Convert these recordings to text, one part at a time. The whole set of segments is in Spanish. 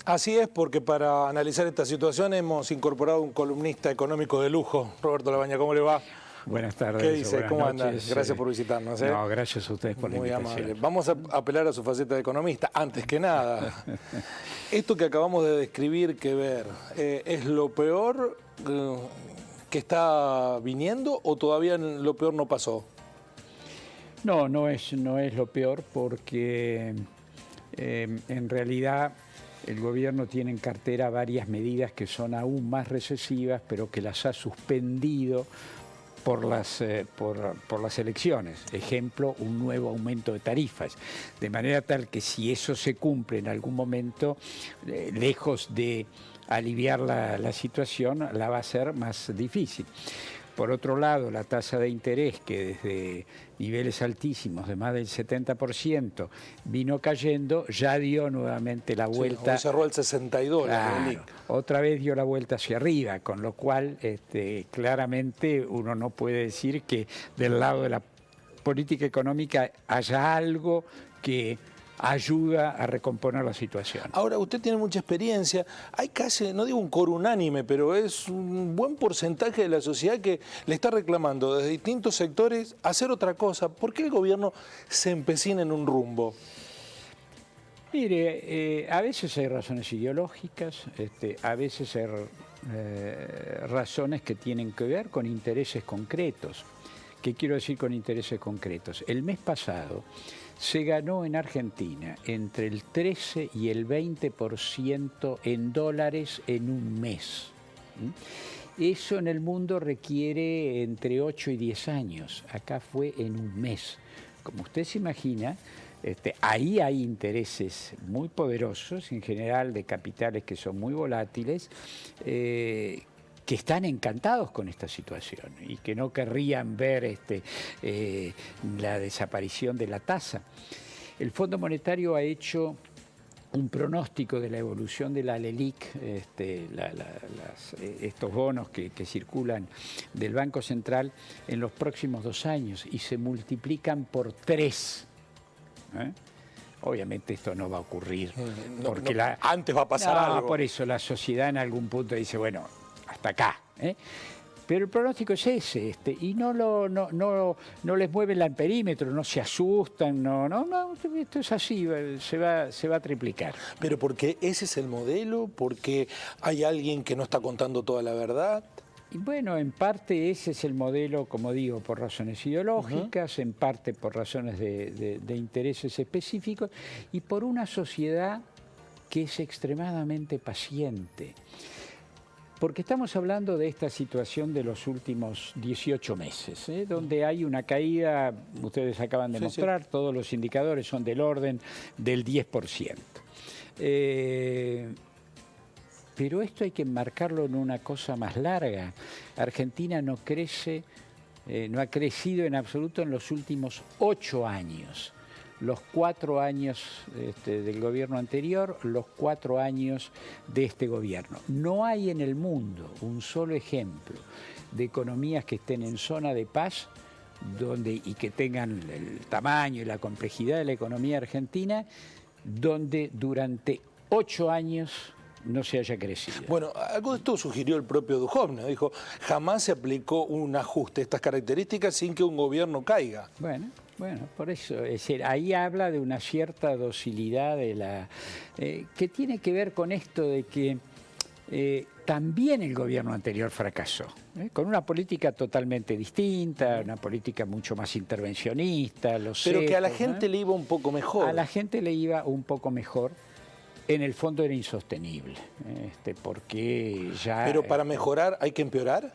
Así es, porque para analizar esta situación hemos incorporado un columnista económico de lujo. Roberto Labaña, ¿cómo le va? Buenas tardes. ¿Qué dice? ¿Cómo anda? Noches. Gracias por visitarnos. No, gracias a ustedes por la invitación. Muy amable. Vamos a apelar a su faceta de economista, antes que nada. Esto que acabamos de describir, que ver, ¿es lo peor que está viniendo o todavía lo peor no pasó? No, no es lo peor porque en realidad el gobierno tiene en cartera varias medidas que son aún más recesivas, pero que las ha suspendido por las elecciones. Ejemplo, un nuevo aumento de tarifas. De manera tal que si eso se cumple en algún momento, lejos de aliviar la situación, la va a ser más difícil. Por otro lado, la tasa de interés, que desde niveles altísimos de más del 70% vino cayendo, ya dio nuevamente la vuelta. Sí, cerró el 62. Claro, otra vez dio la vuelta hacia arriba, con lo cual claramente uno no puede decir que del lado de la política económica haya algo que ayuda a recomponer la situación. Ahora, usted tiene mucha experiencia, hay casi, no digo un coro unánime, pero es un buen porcentaje de la sociedad que le está reclamando desde distintos sectores hacer otra cosa. ¿Por qué el gobierno se empecina en un rumbo? Mire, a veces hay razones ideológicas, a veces hay razones que tienen que ver con intereses concretos. ¿Qué quiero decir con intereses concretos? El mes pasado se ganó en Argentina entre el 13 y el 20% en dólares en un mes. Eso en el mundo requiere entre 8 y 10 años. Acá fue en un mes. Como usted se imagina, ahí hay intereses muy poderosos, en general de capitales que son muy volátiles, que están encantados con esta situación y que no querrían ver la desaparición de la tasa. El Fondo Monetario ha hecho un pronóstico de la evolución de la LELIQ, estos bonos que circulan del Banco Central en los próximos 2 años y se multiplican por 3. Obviamente esto no va a ocurrir. Porque antes va a pasar algo. Por eso la sociedad en algún punto dice, bueno, hasta acá. Pero el pronóstico es ese, y no les mueven el perímetro, no se asustan, esto es así, se va a triplicar. Pero porque ese es el modelo, porque hay alguien que no está contando toda la verdad. Y bueno, en parte ese es el modelo, como digo, por razones ideológicas, en parte por razones de intereses específicos y por una sociedad que es extremadamente paciente. Porque estamos hablando de esta situación de los últimos 18 meses, donde hay una caída, ustedes acaban de mostrar, todos los indicadores son del orden del 10%. Pero esto hay que enmarcarlo en una cosa más larga. Argentina no crece, no ha crecido en absoluto en los últimos 8 años. Los 4 años del gobierno anterior, los 4 años de este gobierno. No hay en el mundo un solo ejemplo de economías que estén en zona de paz y que tengan el tamaño y la complejidad de la economía argentina, donde durante 8 años no se haya crecido. Bueno, algo de esto sugirió el propio Duhovne, dijo, jamás se aplicó un ajuste de estas características sin que un gobierno caiga. Bueno, por eso, es decir, ahí habla de una cierta docilidad que tiene que ver con esto de que también el gobierno anterior fracasó, con una política totalmente distinta, una política mucho más intervencionista, pero que a la gente le iba un poco mejor. A la gente le iba un poco mejor. En el fondo era insostenible, porque ya... ¿Pero para mejorar hay que empeorar?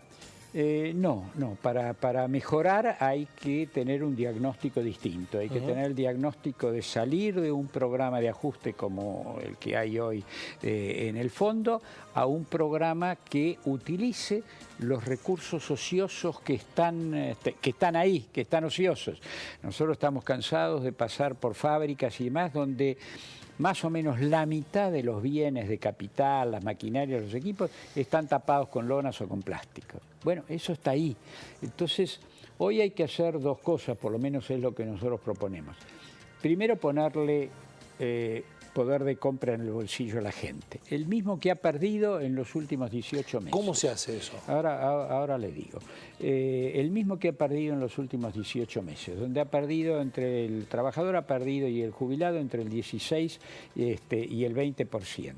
No, para mejorar hay que tener un diagnóstico distinto, hay que tener el diagnóstico de salir de un programa de ajuste como el que hay hoy en el fondo, a un programa que utilice los recursos ociosos que están ahí, que están ociosos. Nosotros estamos cansados de pasar por fábricas y demás donde más o menos la mitad de los bienes de capital, las maquinarias, los equipos, están tapados con lonas o con plástico. Bueno, eso está ahí. Entonces, hoy hay que hacer 2 cosas, por lo menos es lo que nosotros proponemos. Primero, ponerle poder de compra en el bolsillo de la gente. El mismo que ha perdido en los últimos 18 meses. ¿Cómo se hace eso? Ahora le digo. El mismo que ha perdido en los últimos 18 meses, donde ha perdido entre el trabajador ha perdido y el jubilado entre el 16 y el 20%.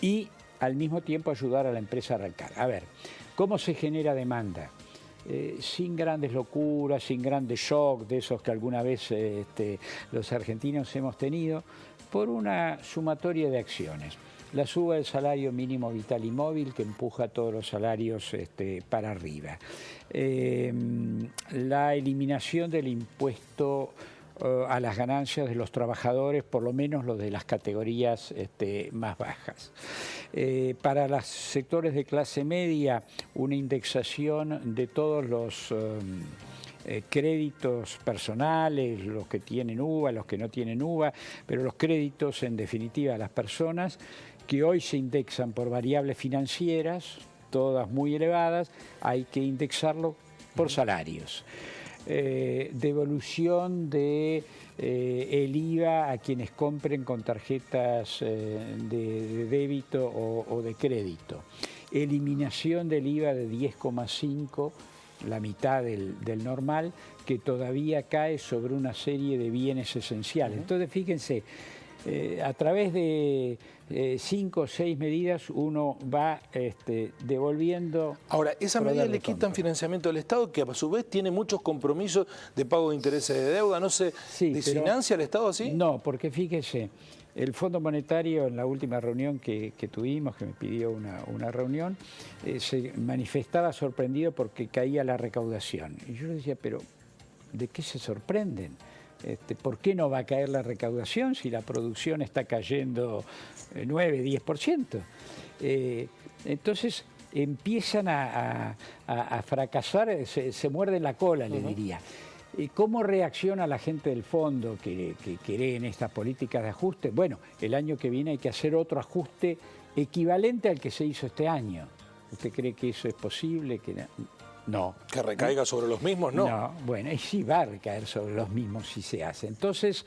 Y al mismo tiempo ayudar a la empresa a arrancar. A ver, ¿cómo se genera demanda? Sin grandes locuras, sin grandes shocks de esos que alguna vez los argentinos hemos tenido, por una sumatoria de acciones. La suba del salario mínimo vital y móvil que empuja todos los salarios para arriba. La eliminación del impuesto a las ganancias de los trabajadores, por lo menos los de las categorías más bajas. Para los sectores de clase media, una indexación de todos los créditos personales, los que tienen UVA, los que no tienen UVA, pero los créditos en definitiva a las personas que hoy se indexan por variables financieras, todas muy elevadas, hay que indexarlo por salarios. Devolución de el IVA a quienes compren con tarjetas de débito o de crédito. Eliminación del IVA de 10,5, la mitad del normal, que todavía cae sobre una serie de bienes esenciales. Entonces, fíjense, a través de 5 o 6 medidas uno va devolviendo. Ahora, esa medida le quitan financiamiento del Estado, que a su vez tiene muchos compromisos de pago de intereses de deuda. ¿No se desfinancia el Estado así? No, porque fíjese, el Fondo Monetario en la última reunión que tuvimos, que me pidió una reunión, se manifestaba sorprendido porque caía la recaudación. Y yo le decía, pero ¿de qué se sorprenden? ¿Por qué no va a caer la recaudación si la producción está cayendo 9, 10%? Entonces empiezan a fracasar, se muerden la cola, le diría. ¿Cómo reacciona la gente del fondo que cree en estas políticas de ajuste? Bueno, el año que viene hay que hacer otro ajuste equivalente al que se hizo este año. ¿Usted cree que eso es posible? No. ¿Que recaiga sobre los mismos? No. No, bueno, y sí va a recaer sobre los mismos si se hace. Entonces,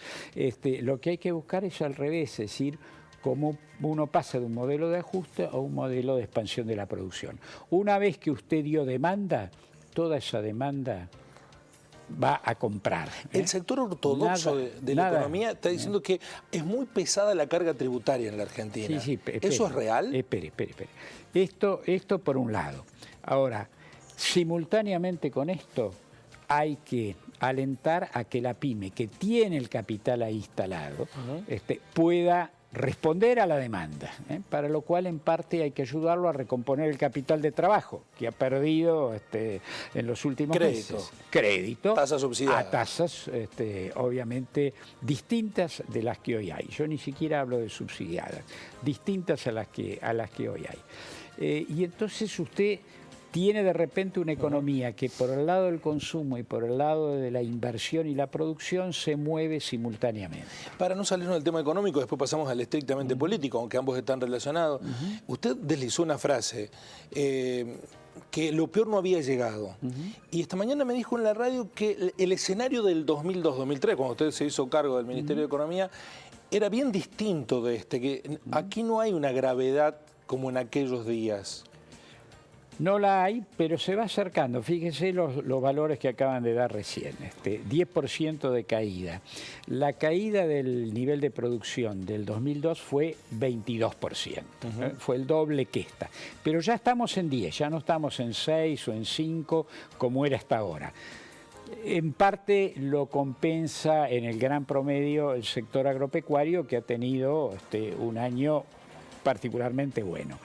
lo que hay que buscar es al revés, es decir, cómo uno pasa de un modelo de ajuste a un modelo de expansión de la producción. Una vez que usted dio demanda, toda esa demanda va a comprar. El sector ortodoxo de la economía está diciendo que es muy pesada la carga tributaria en la Argentina. Sí, ¿Eso es real? Espere. Esto por un lado. Ahora, simultáneamente con esto, hay que alentar a que la pyme, que tiene el capital ahí instalado, pueda responder a la demanda, para lo cual en parte hay que ayudarlo a recomponer el capital de trabajo que ha perdido en los últimos meses. Crédito. Tasas subsidiadas. A tasas obviamente distintas de las que hoy hay. Yo ni siquiera hablo de subsidiadas, distintas a las que hoy hay. Y entonces usted tiene de repente una economía que por el lado del consumo y por el lado de la inversión y la producción se mueve simultáneamente. Para no salirnos del tema económico, después pasamos al estrictamente político, aunque ambos están relacionados. Usted deslizó una frase, que lo peor no había llegado. Y esta mañana me dijo en la radio que el escenario del 2002-2003, cuando usted se hizo cargo del Ministerio de Economía, era bien distinto de que aquí no hay una gravedad como en aquellos días. No la hay, pero se va acercando. Fíjense los valores que acaban de dar recién. 10% de caída. La caída del nivel de producción del 2002 fue 22%. Fue el doble que esta. Pero ya estamos en 10, ya no estamos en 6 o en 5 como era hasta ahora. En parte lo compensa en el gran promedio el sector agropecuario, que ha tenido un año particularmente bueno.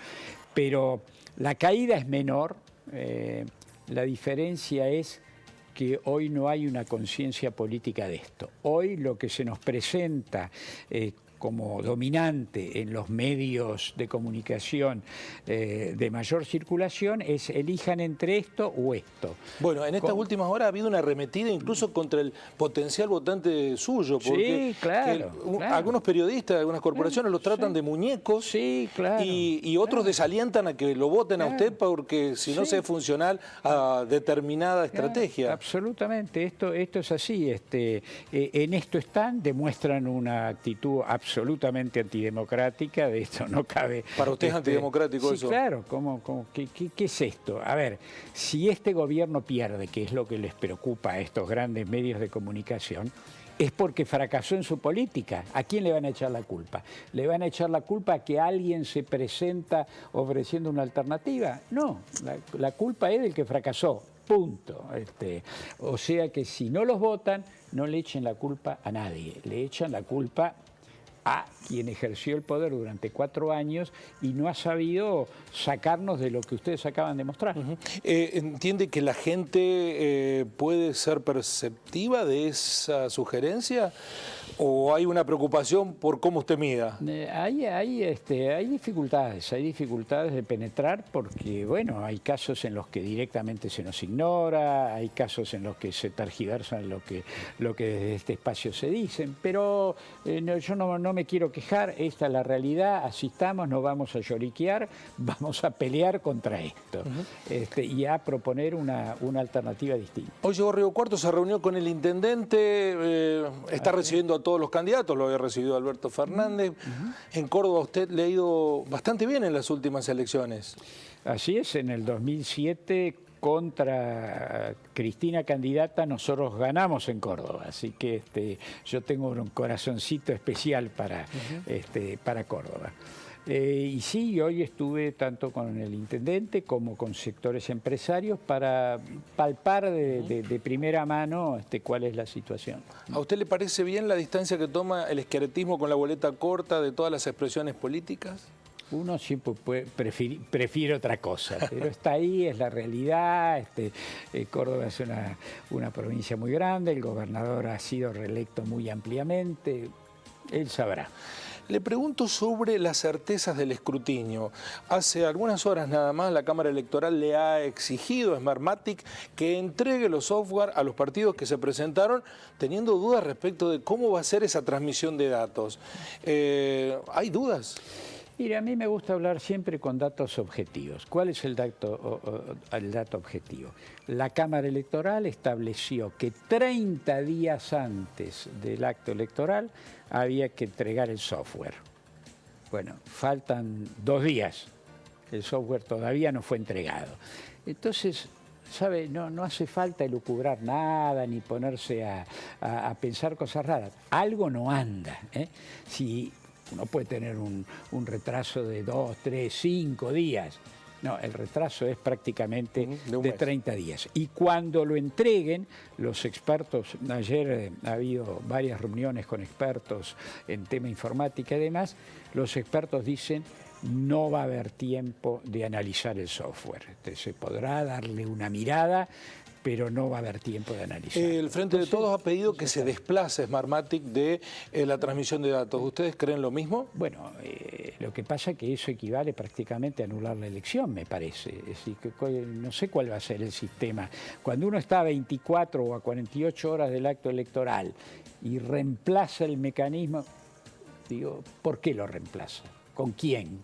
Pero la caída es menor, la diferencia es que hoy no hay una conciencia política de esto. Hoy lo que se nos presenta como dominante en los medios de comunicación de mayor circulación es elijan entre esto o esto. Bueno, en estas últimas horas ha habido una arremetida incluso contra el potencial votante suyo, porque sí, claro, algunos periodistas, algunas corporaciones los tratan de muñecos, sí, claro, y otros desalientan a que lo voten a usted porque si no se es funcional a determinada estrategia. Absolutamente, esto es así. En esto demuestran una actitud absolutamente antidemocrática, de esto no cabe. ¿Para usted es antidemocrático sí, eso? Claro, ¿qué es esto? A ver, si este gobierno pierde, que es lo que les preocupa a estos grandes medios de comunicación, es porque fracasó en su política. ¿A quién le van a echar la culpa? ¿Le van a echar la culpa a que alguien se presenta ofreciendo una alternativa? No, la culpa es del que fracasó. Punto. O sea que si no los votan, no le echen la culpa a nadie, le echan la culpa a quien ejerció el poder durante 4 años y no ha sabido sacarnos de lo que ustedes acaban de mostrar. ¿Entiende que la gente puede ser perceptiva de esa sugerencia? ¿O hay una preocupación por cómo usted mida? Hay dificultades de penetrar porque, bueno, hay casos en los que directamente se nos ignora, hay casos en los que se tergiversan lo que desde este espacio se dicen, pero yo no me quiero quejar, esta es la realidad, así estamos, no vamos a lloriquear, vamos a pelear contra esto y a proponer una alternativa distinta. Hoy llegó Río Cuarto, se reunió con el intendente, está recibiendo a todos los candidatos, lo había recibido Alberto Fernández. En Córdoba usted le ha ido bastante bien en las últimas elecciones. Así es, en el 2007 contra Cristina candidata nosotros ganamos en Córdoba, así que yo tengo un corazoncito especial para Córdoba. Y sí, hoy estuve tanto con el intendente como con sectores empresarios para palpar de primera mano cuál es la situación. ¿A usted le parece bien la distancia que toma el esquerretismo con la boleta corta de todas las expresiones políticas? Uno siempre prefiere otra cosa, pero está ahí, es la realidad. Córdoba es una provincia muy grande, el gobernador ha sido reelecto muy ampliamente, él sabrá. Le pregunto sobre las certezas del escrutinio. Hace algunas horas nada más la Cámara Electoral le ha exigido a Smartmatic que entregue los software a los partidos que se presentaron teniendo dudas respecto de cómo va a ser esa transmisión de datos. ¿Hay dudas? Mira, a mí me gusta hablar siempre con datos objetivos. ¿Cuál es el dato objetivo? La Cámara Electoral estableció que 30 días antes del acto electoral había que entregar el software. Bueno, faltan 2 días. El software todavía no fue entregado. Entonces, ¿sabe? No hace falta elucubrar nada ni ponerse a pensar cosas raras. Algo no anda. Si uno puede tener un retraso de 2, 3, 5 días. No, el retraso es prácticamente de 30 días. Y cuando lo entreguen, los expertos, ayer ha habido varias reuniones con expertos en tema informática y demás, los expertos dicen no va a haber tiempo de analizar el software. Se podrá darle una mirada, pero no va a haber tiempo de analizar. El Frente de Todos ha pedido que se desplace Smartmatic de la transmisión de datos. ¿Ustedes creen lo mismo? Bueno, lo que pasa es que eso equivale prácticamente a anular la elección, me parece. Es decir, que no sé cuál va a ser el sistema. Cuando uno está a 24 o a 48 horas del acto electoral y reemplaza el mecanismo, digo, ¿por qué lo reemplaza? ¿Con quién?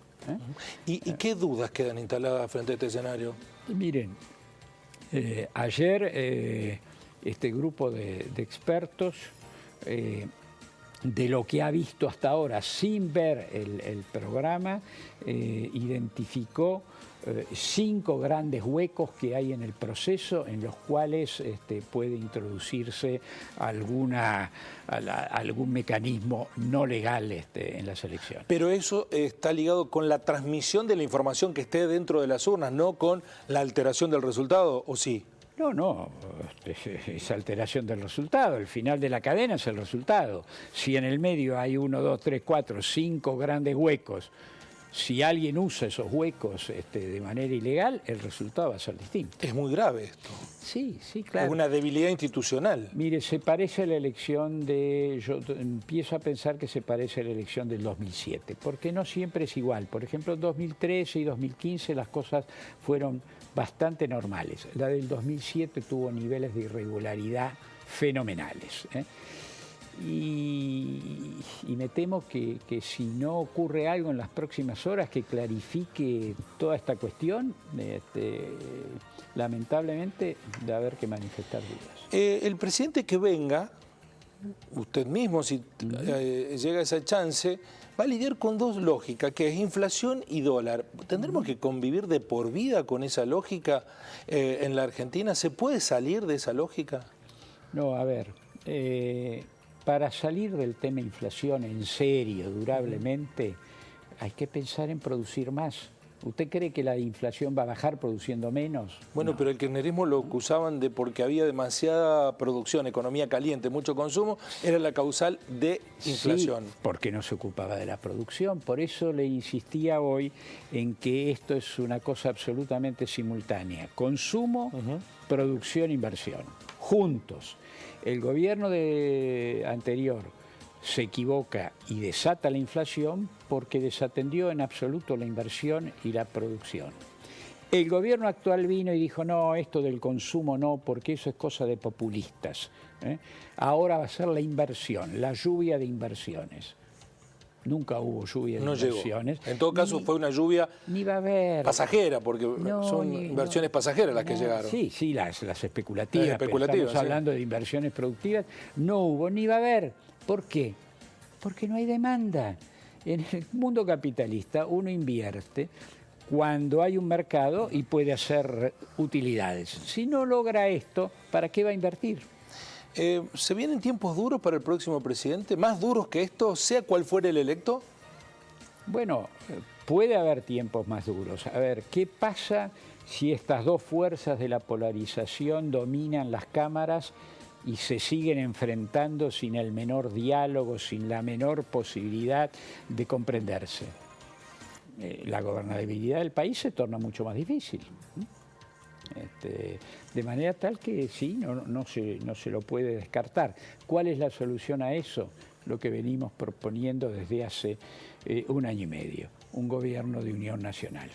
¿Y qué dudas quedan instaladas frente a este escenario? Miren, ayer este grupo de expertos, de lo que ha visto hasta ahora sin ver el programa, identificó 5 grandes huecos que hay en el proceso en los cuales puede introducirse algún mecanismo no legal en las elecciones. Pero eso está ligado con la transmisión de la información que esté dentro de las urnas, no con la alteración del resultado, ¿o sí? No, es alteración del resultado. El final de la cadena es el resultado. Si en el medio hay 1, 2, 3, 4, 5 grandes huecos Si alguien usa esos huecos de manera ilegal, el resultado va a ser distinto. Es muy grave esto. Sí, sí, claro. Es una debilidad institucional. Mire, se parece a la elección yo empiezo a pensar que se parece a la elección del 2007, porque no siempre es igual. Por ejemplo, en 2013 y 2015 las cosas fueron bastante normales. La del 2007 tuvo niveles de irregularidad fenomenales, ¿eh? Y me temo que si no ocurre algo en las próximas horas que clarifique toda esta cuestión, lamentablemente va a haber que manifestar dudas. El presidente que venga, usted mismo, si llega esa chance, va a lidiar con dos lógicas, que es inflación y dólar. ¿Tendremos que convivir de por vida con esa lógica en la Argentina? ¿Se puede salir de esa lógica? No, a ver... para salir del tema inflación en serio, durablemente, hay que pensar en producir más. ¿Usted cree que la inflación va a bajar produciendo menos? Bueno, no. Pero el kirchnerismo lo acusaban de porque había demasiada producción, economía caliente, mucho consumo, era la causal de inflación. Sí, porque no se ocupaba de la producción. Por eso le insistía hoy en que esto es una cosa absolutamente simultánea. Consumo, producción, inversión, juntos. El gobierno anterior se equivoca y desata la inflación porque desatendió en absoluto la inversión y la producción. El gobierno actual vino y dijo, no, esto del consumo no, porque eso es cosa de populistas, ¿eh? Ahora va a ser la inversión, la lluvia de inversiones. Nunca hubo lluvia de inversiones. En todo caso fue una lluvia ni va a haber pasajera, porque son inversiones pasajeras las que llegaron. Sí, sí, las especulativas, pero estamos hablando de inversiones productivas. No hubo, ni va a haber. ¿Por qué? Porque no hay demanda. En el mundo capitalista uno invierte cuando hay un mercado y puede hacer utilidades. Si no logra esto, ¿para qué va a invertir? ¿Se vienen tiempos duros para el próximo presidente? ¿Más duros que esto, sea cual fuere el electo? Bueno, puede haber tiempos más duros. A ver, ¿qué pasa si estas dos fuerzas de la polarización dominan las cámaras y se siguen enfrentando sin el menor diálogo, sin la menor posibilidad de comprenderse? La gobernabilidad del país se torna mucho más difícil. De manera tal que sí, no se lo puede descartar. ¿Cuál es la solución a eso? Lo que venimos proponiendo desde hace 1 año y medio, un gobierno de unión nacional.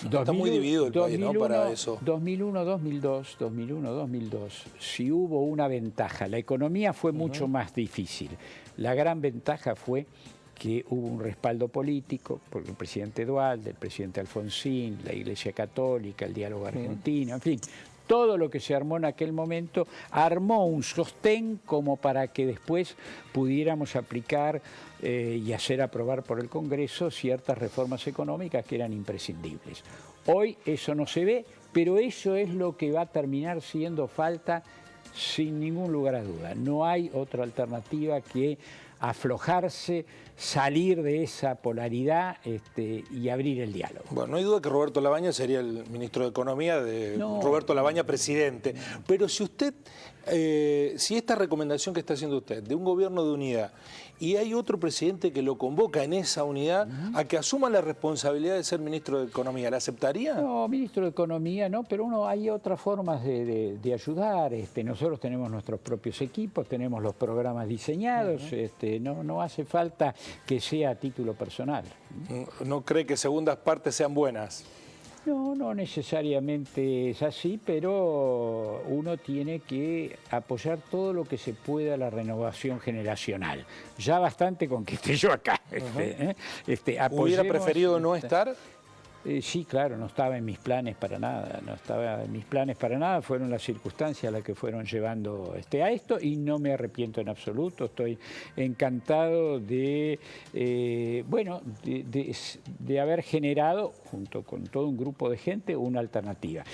Está muy dividido el país, ¿no? Para eso. 2001-2002, si hubo una ventaja, la economía fue mucho más difícil. La gran ventaja fue que hubo un respaldo político por el presidente Dualde, el presidente Alfonsín, la Iglesia Católica, el diálogo argentino, en fin, todo lo que se armó en aquel momento armó un sostén como para que después pudiéramos aplicar y hacer aprobar por el Congreso ciertas reformas económicas que eran imprescindibles. Hoy eso no se ve, pero eso es lo que va a terminar siendo falta sin ningún lugar a duda. No hay otra alternativa que aflojarse, salir de esa polaridad y abrir el diálogo. Bueno, no hay duda que Roberto Labaña sería el ministro de Economía de Roberto Labaña presidente. Pero si usted, si esta recomendación que está haciendo usted de un gobierno de unidad y hay otro presidente que lo convoca en esa unidad a que asuma la responsabilidad de ser ministro de Economía, ¿la aceptaría? No, ministro de Economía no, pero hay otras formas de ayudar. Nosotros tenemos nuestros propios equipos, tenemos los programas diseñados, no hace falta que sea a título personal. ¿No cree que segundas partes sean buenas? No necesariamente es así, pero uno tiene que apoyar todo lo que se pueda a la renovación generacional. Ya bastante con que esté yo acá. ¿Hubiera preferido no estar? Sí, claro, no estaba en mis planes para nada, fueron las circunstancias las que fueron llevando a esto y no me arrepiento en absoluto, estoy encantado de haber generado, junto con todo un grupo de gente, una alternativa.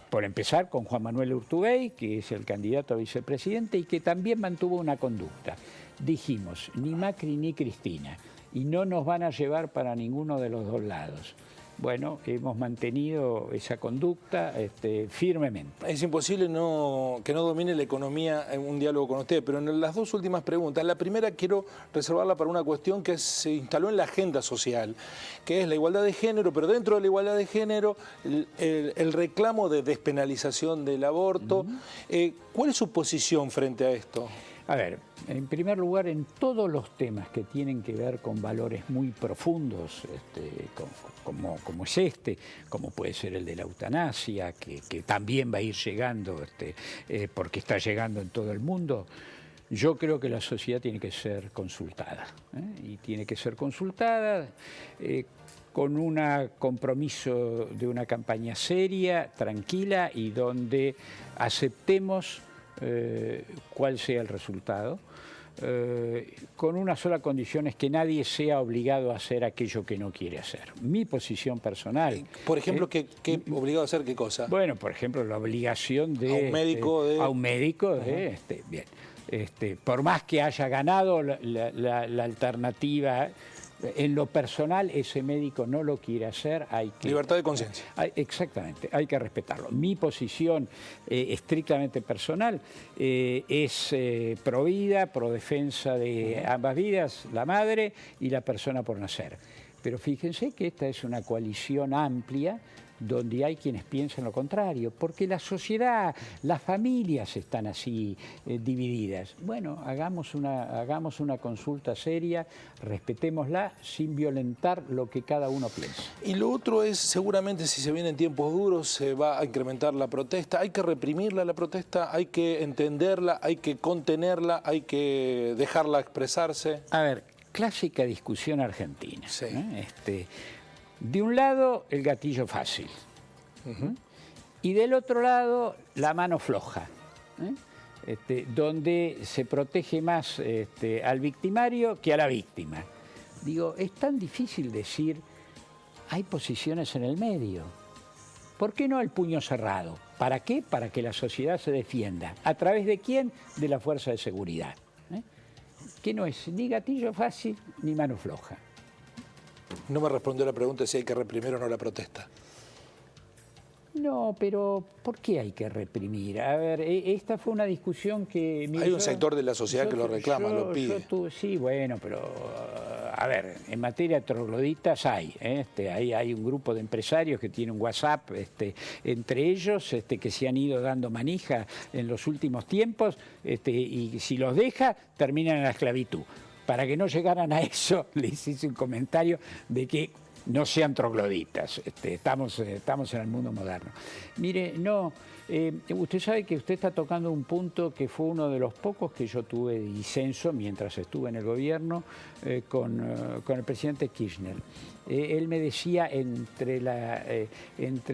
Por empezar con Juan Manuel Urtubey, que es el candidato a vicepresidente y que también mantuvo una conducta. Dijimos, ni Macri ni Cristina. Y no nos van a llevar para ninguno de los dos lados. bueno, hemos mantenido esa conducta firmemente. Es imposible que no domine la economía en un diálogo con usted, pero en las dos últimas preguntas, la primera quiero reservarla para una cuestión que se instaló en la agenda social, que es la igualdad de género, pero dentro de la igualdad de género, el reclamo de despenalización del aborto. ¿Cuál es su posición frente a esto? A ver, en primer lugar, en todos los temas que tienen que ver con valores muy profundos, como es como puede ser el de la eutanasia, que también va a ir llegando, porque está llegando en todo el mundo, yo creo que la sociedad tiene que ser consultada, y tiene que ser consultada con un compromiso de una campaña seria, tranquila, y donde aceptemos cuál sea el resultado, con una sola condición, es que nadie sea obligado a hacer aquello que no quiere hacer. Mi posición personal... Por ejemplo, ¿qué obligado a hacer qué cosa? Bueno, por ejemplo, la obligación de... A un médico bien. Por más que haya ganado la alternativa... En lo personal, ese médico no lo quiere hacer, hay que... Libertad de conciencia. Exactamente, hay que respetarlo. Mi posición estrictamente personal es pro vida, pro defensa de ambas vidas, la madre y la persona por nacer. Pero fíjense que esta es una coalición amplia donde hay quienes piensan lo contrario, porque la sociedad, las familias están así divididas. Bueno, hagamos una consulta seria, respetémosla sin violentar lo que cada uno piensa. Y lo otro es, seguramente si se vienen tiempos duros, se va a incrementar la protesta. Hay que reprimirla la protesta, hay que entenderla, hay que contenerla, hay que dejarla expresarse. A ver, clásica discusión argentina. Sí. De un lado, el gatillo fácil. Y del otro lado, la mano floja. Donde se protege más al victimario que a la víctima. Digo, es tan difícil decir, hay posiciones en el medio. ¿Por qué no el puño cerrado? ¿Para qué? Para que la sociedad se defienda. ¿A través de quién? De la fuerza de seguridad. Que no es ni gatillo fácil ni mano floja. No me respondió la pregunta si hay que reprimir o no la protesta. No, pero ¿por qué hay que reprimir? A ver, esta fue una discusión que... Hay un sector de la sociedad que lo reclama, lo pide. Sí, bueno, pero... A ver, en materia de trogloditas hay un grupo de empresarios que tiene un WhatsApp entre ellos, que se han ido dando manija en los últimos tiempos, y si los deja, terminan en la esclavitud. Para que no llegaran a eso, les hice un comentario de que no sean trogloditas, estamos en el mundo moderno. Mire, no, usted sabe que usted está tocando un punto que fue uno de los pocos que yo tuve de disenso mientras estuve en el gobierno con el presidente Kirchner. Él me decía, entre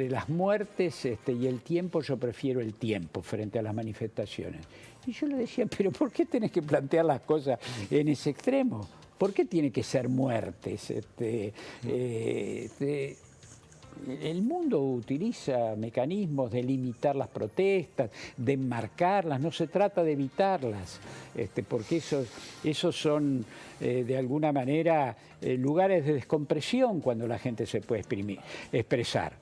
las muertes y el tiempo, yo prefiero el tiempo frente a las manifestaciones. Y yo le decía, pero ¿por qué tenés que plantear las cosas en ese extremo? ¿Por qué tiene que ser muertes? El mundo utiliza mecanismos de limitar las protestas, de enmarcarlas, no se trata de evitarlas, porque esos son, de alguna manera, lugares de descompresión cuando la gente se puede expresar.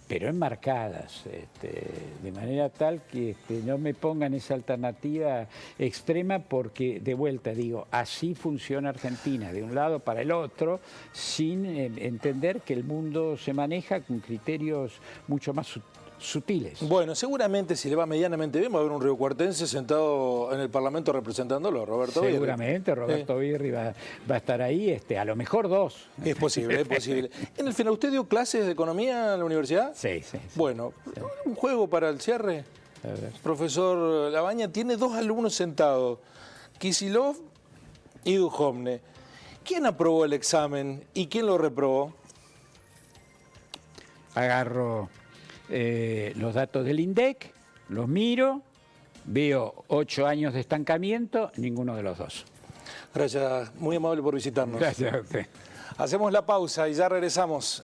Pero enmarcadas, de manera tal que no me pongan esa alternativa extrema, porque, de vuelta digo, así funciona Argentina, de un lado para el otro, sin entender que el mundo se maneja con criterios mucho más sutiles. Bueno, seguramente si le va medianamente bien va a haber un riocuartense sentado en el Parlamento representándolo, Roberto Birri. Seguramente Roberto Birri va a estar ahí, a lo mejor dos. Es posible, es posible. En el final, ¿usted dio clases de economía en la universidad? Sí. Bueno, un juego para el cierre. Profesor Labaña, tiene dos alumnos sentados, Kicillof y Duhovne. ¿Quién aprobó el examen y quién lo reprobó? Agarro los datos del INDEC, los miro, veo 8 años de estancamiento, ninguno de los dos. Gracias, muy amable por visitarnos. Gracias a usted. Hacemos la pausa y ya regresamos.